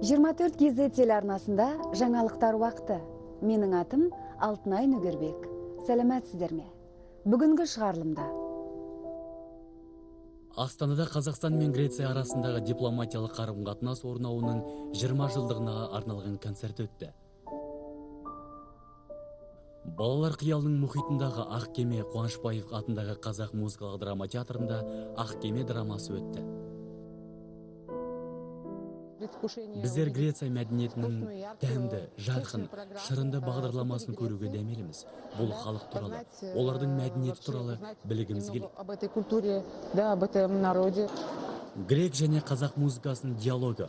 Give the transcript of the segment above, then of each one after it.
24 GZ телеарнасында жаңалықтар уақыты. Менің атым Алтынай Нөгербек. Сәлеметсіздер ме? Бүгінгі шығарылымда. Астанада Қазақстан мен Греция арасындағы дипломатиялық қарым-қатынас орнауының 20 жылдығына арналған концерт өтті. Балалар қиялының мұхитындағы Ақ кеме Қуанышбаев атындағы Қазақ музыкалық драма театрында Ақ кеме драмасы өтті. Біздер Греция мәдениетінің тәмді, жарқын, шырынды бағдарламасын көруге дәмеліміз. Бұл халық туралы, олардың мәдениеті туралы білігіміз келеді. Грек және қазақ музыкасының диалогы.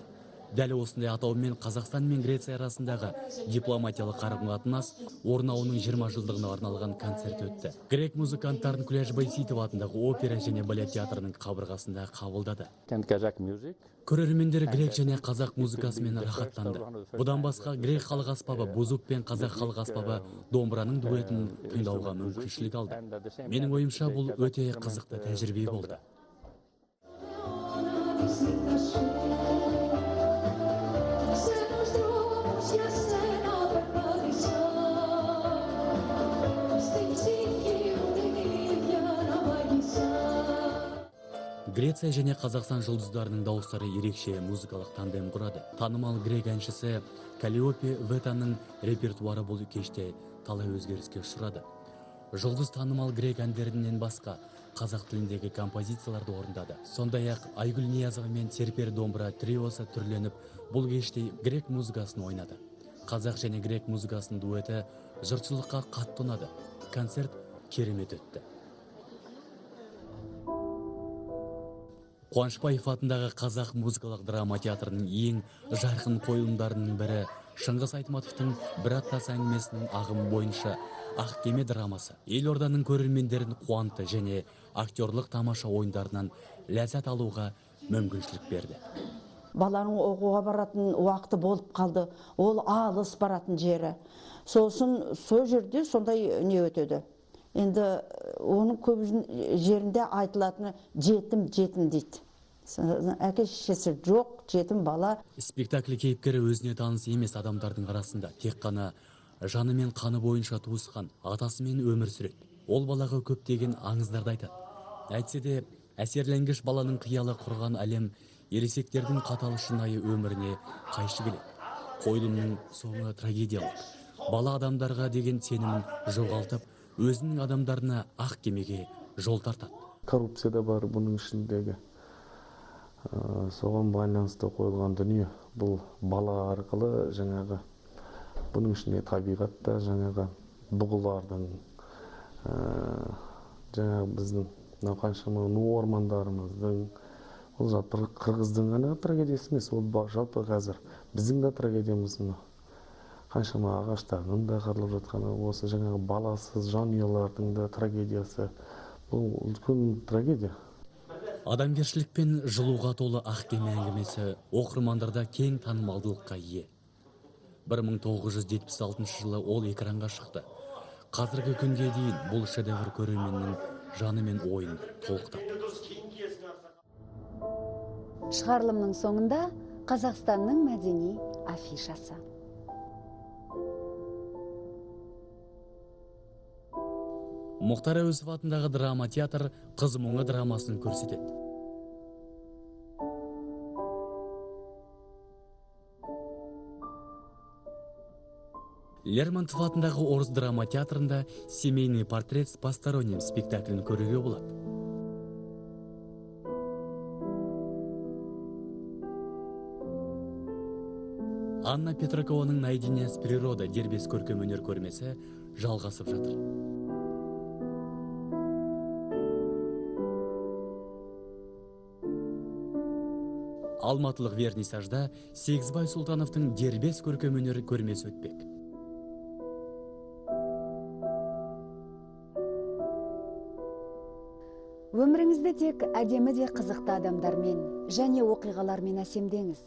Дәл осындай атаумен Қазақстан мен Греция арасындағы дипломатиялық қарым-қатынас орнауының 20 жылдығына арналған концерт өтті. Грек музыканттарын Күләш Байсейітова атындағы опера және балет театрының қабырғасында қабылдады. Көрермендер грек және қазақ музыкасымен рахаттанды. Бұдан басқа грек халық аспабы бузук пен қазақ халық аспабы домбыраның дуэтін тыңдауға мүмкіншілік алды. Менің ойымша бұл өте қызықты тәжірибе болды. Греция және Қазақстан жұлдыздарының дауыстары ерекше музыкалық тандем құрады. Танымал грек әншісі Калиопе Ветаның репертуары бұл кеште талай өзгеріске ұшырады. Жұлдыз танымал грек әндерінен басқа қазақ тіліндегі композицияларды орындады. Сондай-ақ Айгүл Ниязова мен Серпер домбыра триосы түрленіп, бұл кеште грек музыкасын ойнады. Қазақ және грек музыкасының дуэті жұртшылыққа қатты ұнады. Концерт керемет өтті. Қуанышбаев атындағы Қазақ музыкалық драма театрының ең жарқын қойылымдарының бірі Шыңғыс Айтматовтың бір аттас әңгімесінің ағымы бойынша Ақ кеме драмасы елорданың көрермендерін қуантты және актерлық тамаша ойындарынан ләззат алуға мүмкіншілік берді. Баланың оқуға баратын уақыты болып қалды, ол алыс баратын жері. Сосын сол жерде сондай не өтеді. Енді оның көп жерінде айтылатыны жетім дейді. Әке шешесі жоқ, жетім бала. Спектакль кейіпкері өзіне таныс емес адамдардың арасында тек қана жаны мен қаны бойынша туысқан атасымен өмір сүреді. Ол балаға көптеген аңыздарды айтады. Әйтсе де әсерленгіш баланың қиялы құрған әлем ересектердің қатал шынайы өміріне қайшы келеді. Қойылымның соңы трагедиялық. Бала адамдарға деген сенімін жоғалтып, өзінің адамдарына ақ кемеге жол тартады. Коррупция да бар бұның ішіндегі. Соған байланысты қойылған дүние. Бұл бала арқылы жаңағы бұның ішінде табиғатта жаңағы бұғылардың жаңағы біздің қаншама ну ормандарымыздың ол жалпы қырғыздың ғана трагедиясы емес, ол жалпы қазір біздің де трагедиямыз. Қаншама ағаштардың да қырылып жатқаны, осы жаңағы баласыз жанұялардың да трагедиясы. Бұл үлкен трагедия. Адамгершілік пен жылуға толы Ақ кеме әңгімесі оқырмандарда кең танымалдылыққа ие. 1976 жылы ол экранға шықты. Қазіргі күнге дейін бұл шедевр көрерменнің жаны мен ойын толықтырды. Шығарылымның соңында Қазақстанның мәдени афишасы. Мұхтар Әуезов атындағы драма театр Қыз мұңы драмасын көрсетеді. Лермонтов атындағы Орыс драма театрында семейный портрет с посторонним спектаклін көруге болады. Анна Петракованың «Наедине с природой» дербес көркем өнер көрмесі жалғасып жатыр. Алматылық вернисажда Сегізбай Сұлтановтың дербес көркем өнер көрмесі өтпек. Өміріңізді тек әдемі де қызықты адамдармен және оқиғалармен әсемдеңіз.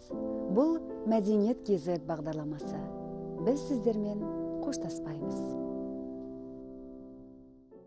Бұл Мәдениет КЗ бағдарламасы. Біз сіздермен қоштаспаймыз.